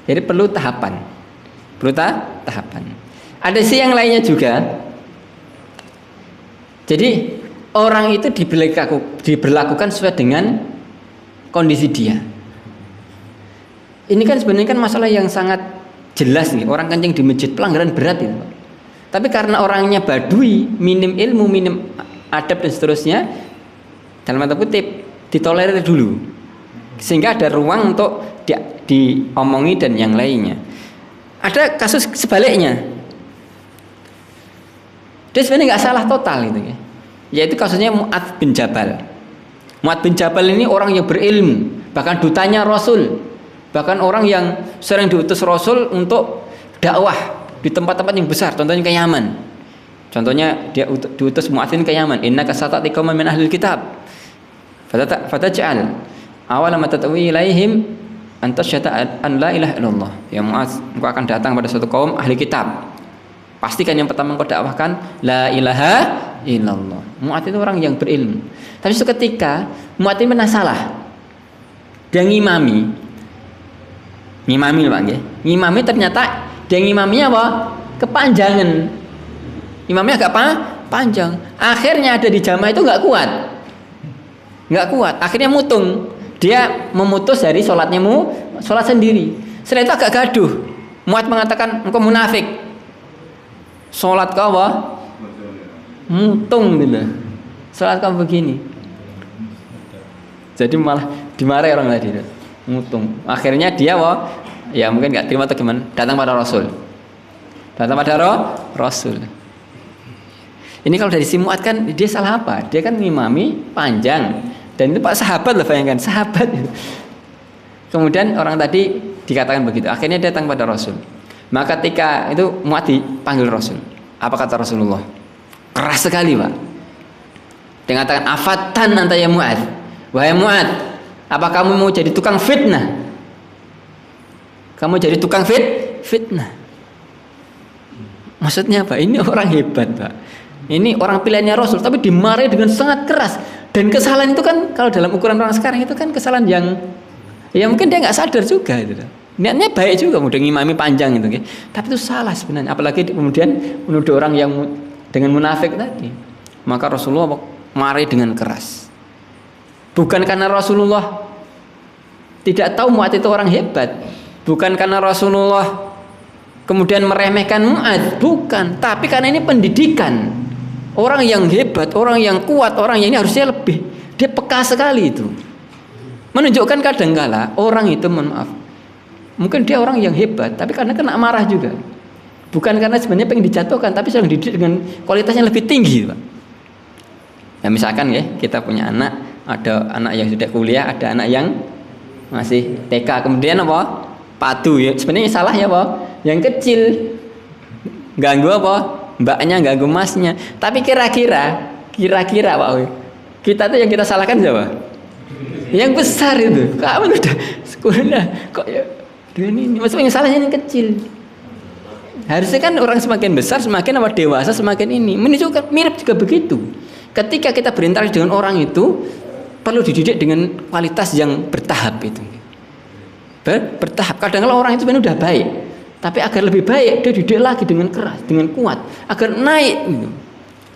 Jadi perlu tahapan. Tahapan. Ada sih yang lainnya juga. Jadi orang itu diberlakukan sesuai dengan kondisi dia. Ini kan sebenarnya kan masalah yang sangat jelas nih. Orang kencing di masjid pelanggaran berat itu. Tapi karena orangnya Badui, minim ilmu, minim adab dan seterusnya, dalam tanda kutip ditolerir dulu, sehingga ada ruang untuk diomongi dan yang lainnya. Ada kasus sebaliknya, dia sebenarnya nggak salah total itu, yaitu kasusnya Mu'adz bin Jabal. Mu'adz bin Jabal ini orang yang berilmu, bahkan dutanya Rasul, bahkan orang yang sering diutus Rasul untuk dakwah di tempat-tempat yang besar, contohnya ke Yaman. Contohnya dia diutus Mu'adz ke Yaman, innaka sata'ti qauman min ahlil kitab fataj'al awala ma tatwi ilaihim antasyhada an la ilaha illallah. Ya Mu'adz, engkau akan datang pada suatu kaum ahli kitab. Pastikan yang pertama engkau dakwahkan la ilaha illallah. Mu'adz itu orang yang berilmu. Tapi seketika Mu'adz ini pernah salah. Dia ngimami Pak nggih. Ngimami ternyata dia ngimaminya apa? Kepanjangan. Imamnya agak panjang. Akhirnya ada di jamaah itu enggak kuat. Akhirnya mutung. Dia memutus dari sholatnya sholat sendiri. Setelah itu agak gaduh. Mu'adz mengatakan engkau munafik. Sholat kau apa? Mutung gitu. Sholat kau begini. Jadi malah dimarahi orang tadi. Mutung. Akhirnya dia ya mungkin nggak terima atau gimana. Datang pada Rasul. Rasul. Ini kalau dari si Mu'adz kan dia salah apa? Dia kan ngimami panjang. Dan itu Pak sahabat lah, bayangkan sahabat. Kemudian orang tadi dikatakan begitu. Akhirnya datang pada Rasul. Maka ketika itu Mu'adz dipanggil Rasul. Apa kata Rasulullah? Keras sekali, Pak. Dia mengatakan, afatan anta ya Mu'adz. Wahai Mu'adz, apa kamu mau jadi tukang fitnah? Kamu jadi tukang fitnah. Maksudnya apa? Ini orang hebat, Pak. Ini orang pilihannya Rasul, tapi dimarahi dengan sangat keras. Dan kesalahan itu kan kalau dalam ukuran orang sekarang itu kan kesalahan yang ya mungkin dia nggak sadar juga gitu. Niatnya baik juga, udah ngimami panjang itu, tapi itu salah sebenarnya. Apalagi kemudian menuduh orang yang dengan munafik tadi. Maka Rasulullah marahi dengan keras. Bukan karena Rasulullah tidak tahu Mu'adz itu orang hebat, bukan karena Rasulullah kemudian meremehkan Mu'adz, bukan, tapi karena ini pendidikan. Orang yang hebat, orang yang kuat, orang yang ini harusnya lebih, dia peka sekali itu. Menunjukkan kadangkala orang itu, mohon maaf, mungkin dia orang yang hebat, tapi karena kena marah juga. Bukan karena sebenarnya pengen dijatuhkan, tapi sedang dididik dengan kualitasnya lebih tinggi, Pak. Ya misalkan ya, kita punya anak, ada anak yang sudah kuliah, ada anak yang masih TK, kemudian apa? Padu ya. Sebenarnya salah ya, Pak. Yang kecil ganggu apa? Mbaknya ganggu masnya. Tapi kira-kira Pak, kita tuh yang kita salahkan siapa? Yang besar itu. Kamu udah sekolah kok ya dengan ini. Maksudnya yang salahnya yang kecil. Harusnya kan orang semakin besar, semakin apa dewasa, semakin ini. Menunjukkan mirip juga begitu. Ketika kita berinteraksi dengan orang itu, perlu dididik dengan kualitas yang bertahap itu. Bertahap. Kadang-kadang orang itu sebenarnya udah baik, tapi agar lebih baik dia dididik lagi dengan keras, dengan kuat, agar naik gitu.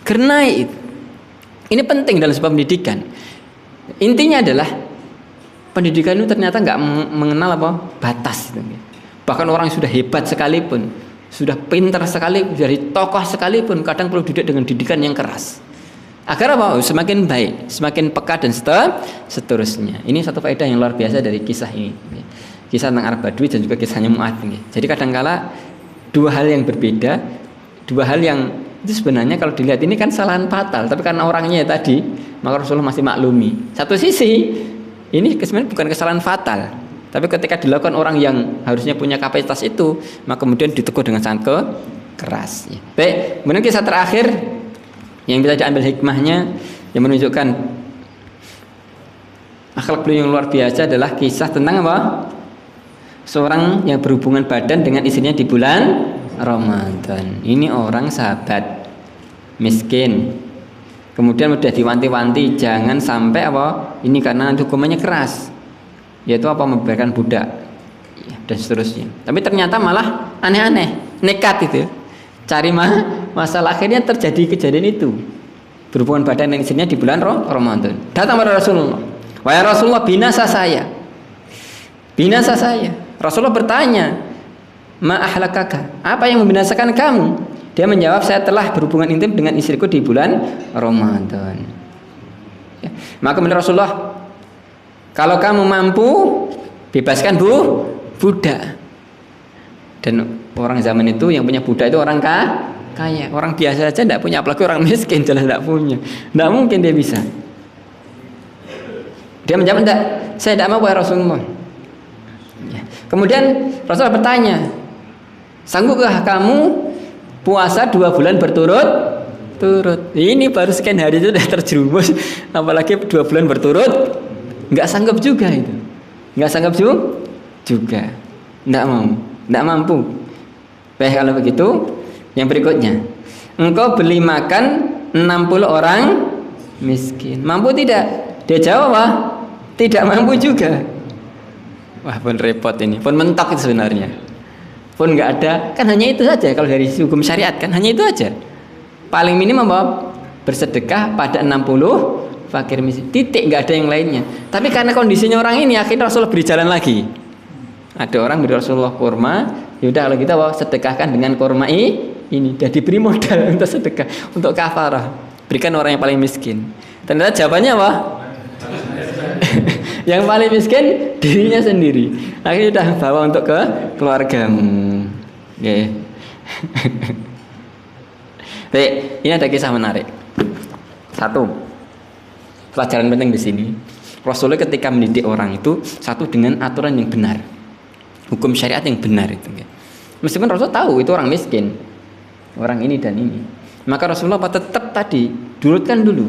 Agar naik itu. Ini penting dalam sebuah pendidikan. Intinya adalah pendidikan itu ternyata nggak mengenal apa batas gitu. Bahkan orang yang sudah hebat sekalipun, sudah pintar sekali, dari tokoh sekalipun, kadang perlu dididik dengan didikan yang keras. Agar apa? Semakin baik, semakin peka dan seterusnya. Ini satu faedah yang luar biasa dari kisah ini. Kisah tentang Arab Badui dan juga kisahnya Mu'adz. Jadi kadangkala dua hal yang berbeda, dua hal yang itu sebenarnya kalau dilihat ini kan kesalahan fatal, tapi karena orangnya tadi, maka Rasulullah masih maklumi. Satu sisi, ini sebenarnya bukan kesalahan fatal, tapi ketika dilakukan orang yang harusnya punya kapasitas itu, maka kemudian ditegur dengan sangat keras. Baik, kemudian kisah terakhir yang bisa diambil hikmahnya yang menunjukkan akhlak beliau yang luar biasa adalah kisah tentang apa? Seorang yang berhubungan badan dengan istrinya di bulan Ramadan. Ini orang sahabat miskin. Kemudian udah diwanti-wanti jangan sampai apa? Ini karena hukumannya keras. Yaitu apa? Membiarkan budak dan seterusnya. Tapi ternyata malah aneh-aneh, nekat itu. Cari masalah, akhirnya terjadi kejadian itu. Berhubungan badan dengan istrinya di bulan Ramadan. Datang pada Rasulullah. Wahai Rasulullah, binasa saya. Binasa saya. Rasulullah bertanya, ma ahlakaka? Apa yang membinasakan kamu? Dia menjawab, saya telah berhubungan intim dengan istriku di bulan Ramadan. Ya. Maka kemudian Rasulullah, kalau kamu mampu, bebaskan budak. Dan orang zaman itu yang punya budak itu orang kaya. Orang biasa saja tidak punya, apalagi orang miskin jelas tidak punya. Tidak mungkin dia bisa. Dia menjawab, tidak, saya tidak mau, wahai Rasulullah. Ya. Kemudian Rasulullah bertanya, sanggupkah kamu puasa 2 bulan berturut-turut? Ini baru sekian hari itu sudah terjerumus, apalagi 2 bulan berturut, nggak sanggup juga itu, nggak sanggup juga, nggak mampu. Baik, kalau begitu, yang berikutnya, engkau beli makan 60 orang miskin, mampu tidak? Dia jawab, wah, tidak mampu juga. Wah, pun repot ini, pun mentok itu sebenarnya. Pun nggak ada, kan hanya itu saja kalau dari hukum syariat kan hanya itu aja. Paling minim apa? Bersedekah pada 60 fakir miskin. Titik, nggak ada yang lainnya. Tapi karena kondisinya orang ini, akhirnya Rasulullah beri jalan lagi. Ada orang beri Rasulullah kurma, yaudah kalau kita sedekahkan dengan kurma ini. Dia diberi modal untuk sedekah, untuk kafarah. Berikan orang yang paling miskin. Ternyata jawabannya apa? Yang paling miskin dirinya sendiri. Akhirnya sudah bawa untuk ke keluargamu. Okay. Baik, ini ada kisah menarik. Satu, pelajaran penting di sini. Rasulullah ketika mendidik orang itu satu dengan aturan yang benar, hukum syariat yang benar itu. Meskipun Rasulullah tahu itu orang miskin, orang ini dan ini, maka Rasulullah tetap tadi durutkan dulu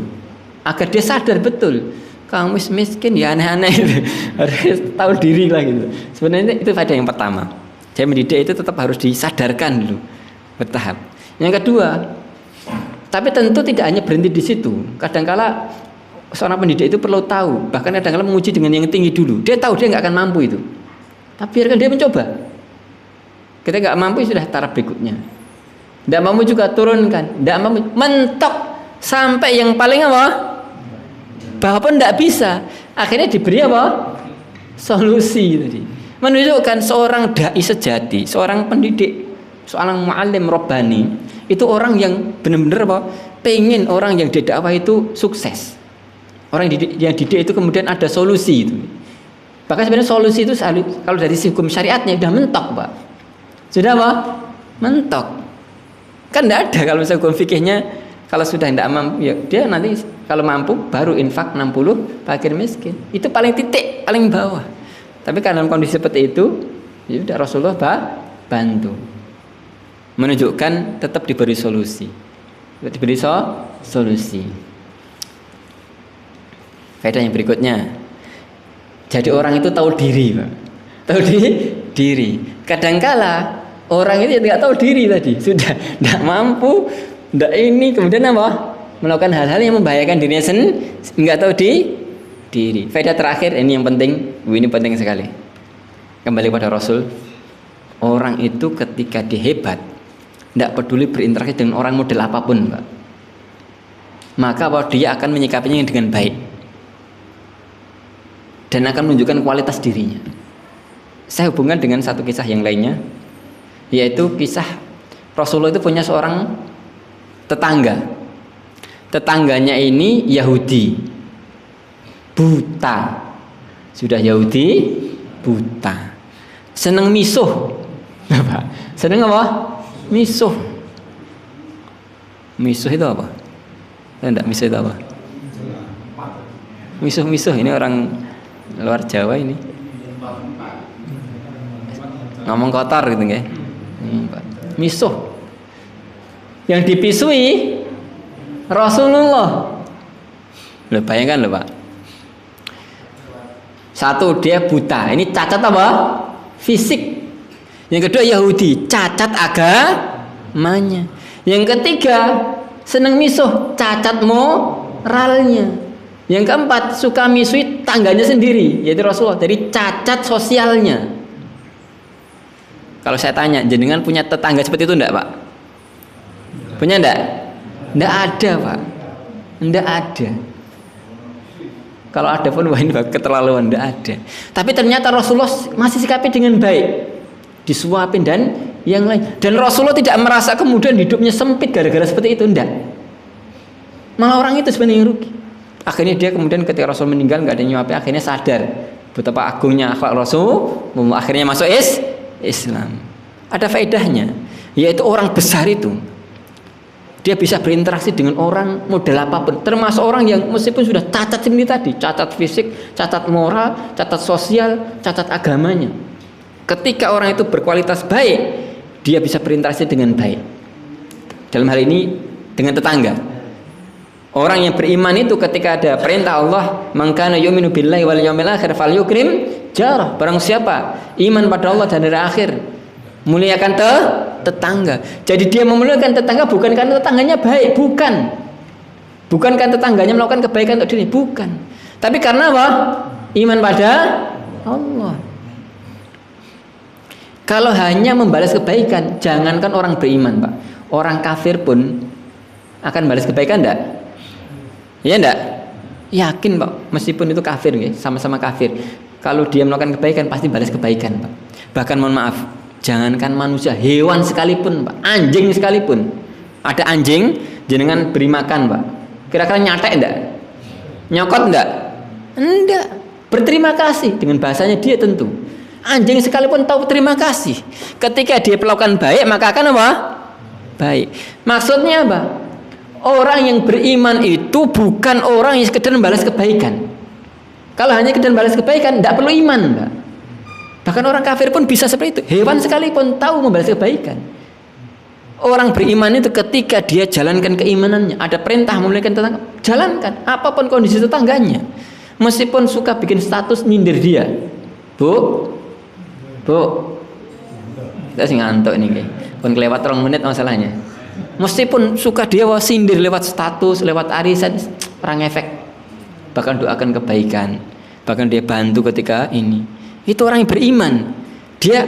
agar dia sadar betul. Kamu miskin ya aneh-aneh itu. Harus tahu diri lah gitu. Sebenarnya itu faedah yang pertama. Saya mendidik itu tetap harus disadarkan dulu, bertahap. Yang kedua, tapi tentu tidak hanya berhenti di situ. Kadangkala seorang pendidik itu perlu tahu, bahkan kadang-kala menguji dengan yang tinggi dulu. Dia tahu dia nggak akan mampu itu, tapi biarkan dia mencoba. Kita nggak mampu sudah taraf berikutnya. Tidak mampu juga turunkan. Tidak mampu mentok sampai yang paling apa? bahwa pun tidak bisa. Akhirnya diberi apa? Solusi tadi. Menunjukkan seorang dai sejati, seorang pendidik, seorang muallim robbani, itu orang yang benar-benar apa? Pengen orang yang didakwah itu sukses. Orang yang didik itu kemudian ada solusi itu. Bahkan sebenarnya solusi itu kalau dari hukum syariatnya sudah mentok, Pak. Sudah apa? Mentok. Kan tidak ada kalau misalnya hukum fikihnya, kalau sudah tidak mampu, ya dia nanti kalau mampu baru infak 60 fakir miskin. Itu paling titik, paling bawah. Tapi karena dalam kondisi seperti itu, ya sudah Rasulullah bantu. Menunjukkan tetap diberi solusi. Diberi solusi. Faedah yang berikutnya. Jadi orang itu tahu diri, Pak. Tahu diri. Kadangkala orang itu tidak tahu diri tadi, sudah tidak mampu, tidak ini, kemudian apa? Melakukan hal-hal yang membahayakan dirinya sendiri, nggak tahu diri. Faedah terakhir ini yang penting, ini penting sekali. Kembali pada Rasul, orang itu ketika dia hebat, tidak peduli berinteraksi dengan orang model apapun, Pak. Maka bahwa dia akan menyikapinya dengan baik dan akan menunjukkan kualitas dirinya. Saya hubungkan dengan satu kisah yang lainnya, yaitu kisah Rasulullah itu punya seorang tetangga. Tetangganya ini Yahudi, buta. Sudah Yahudi, buta. Seneng misuh. Apa? Seneng apa? Misuh. Misuh itu apa? Enggak, misuh itu apa? Misuh ini orang luar Jawa ini. Ngomong kotor gitu nggih. Misuh. Yang dipisui Rasulullah. Loh, bayangkan loh, Pak. Satu, dia buta. Ini cacat apa? Fisik. Yang kedua Yahudi, cacat agamanya. Yang ketiga, seneng misuh, cacat moralnya. Yang keempat, suka misui tangganya sendiri, yaitu Rasulullah. Jadi cacat sosialnya. Kalau saya tanya, jenengan punya tetangga seperti itu enggak, Pak? Punya enggak? Enggak ada, Pak. Enggak ada. Kalau ada pun wah ini keterlaluan, enggak ada. Tapi ternyata Rasulullah masih sikapi dengan baik. Disuapin dan yang lain. Dan Rasulullah tidak merasa kemudian hidupnya sempit gara-gara seperti itu, enggak. Malah orang itu sebenarnya yang rugi. Akhirnya dia kemudian ketika Rasul meninggal nggak ada nyuapin, akhirnya sadar betapa agungnya akhlak Rasul, akhirnya masuk Islam. Ada faedahnya, yaitu orang besar itu dia bisa berinteraksi dengan orang model apapun, termasuk orang yang meskipun sudah cacat seperti tadi, cacat fisik, cacat moral, cacat sosial, cacat agamanya. Ketika orang itu berkualitas baik, dia bisa berinteraksi dengan baik. Dalam hal ini dengan tetangga. Orang yang beriman itu ketika ada perintah Allah, "Man kana yu'minu billahi wal yawmil akhir falyukrim jarah." Barang siapa iman pada Allah dan hari akhir, muliakan tetangga. Jadi dia memuliakan tetangga bukan karena tetangganya baik, bukan. Bukan karena tetangganya melakukan kebaikan untuk diri, bukan. Tapi karena apa? Iman pada Allah. Kalau hanya membalas kebaikan, jangankan orang beriman, Pak. Orang kafir pun akan balas kebaikan enggak? Ya enggak? Yakin, Pak, meskipun itu kafir nggih, sama-sama kafir. Kalau dia melakukan kebaikan pasti balas kebaikan, Pak. Bahkan mohon maaf, jangankan manusia, hewan sekalipun, Pak, anjing sekalipun. Ada anjing jenengan beri makan, Pak. Kira-kira nyatek enggak? Nyokot enggak? Enggak. Berterima kasih dengan bahasanya dia tentu. Anjing sekalipun tahu terima kasih. Ketika dia melakukan baik, maka akan apa? Baik. Maksudnya apa? Orang yang beriman itu bukan orang yang sekedar membalas kebaikan. Kalau hanya sekedar membalas kebaikan, tidak perlu iman, Mbak. Bahkan orang kafir pun bisa seperti itu. Hewan sekalipun tahu membalas kebaikan. Orang beriman itu ketika dia jalankan keimanannya, ada perintah memuliakan tetangga, jalankan. Apapun kondisi tetangganya, meskipun suka bikin status nyindir dia, Bu, kita sih ngantuk nih, pun kelewat 3 menit masalahnya. Meskipun suka dia sindir lewat status, lewat arisan, orang efek. Bahkan doakan kebaikan, bahkan dia bantu ketika ini. Itu orang yang beriman. Dia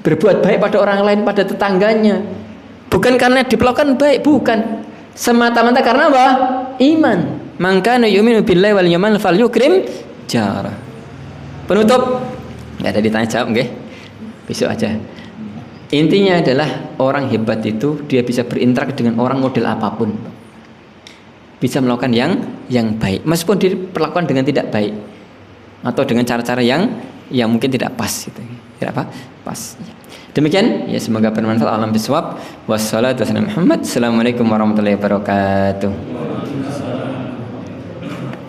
berbuat baik pada orang lain, pada tetangganya. Bukan karena diperlakukan baik, bukan. Semata-mata karena apa? Iman. Man kana yu'minu billahi wal yawmil akhir falyukrim jarah. Penutup, nggak ada ditanya jawab, nggih. Besok aja. Intinya adalah orang hebat itu dia bisa berinteraksi dengan orang model apapun, bisa melakukan yang baik, meskipun diperlakukan dengan tidak baik atau dengan cara-cara yang mungkin tidak pas, gitu. Tidak apa? Pas. Demikian, ya semoga bermanfaat. Alam bisawab. Wassalatu wassalamu ala Muhammad. Assalamualaikum warahmatullahi wabarakatuh.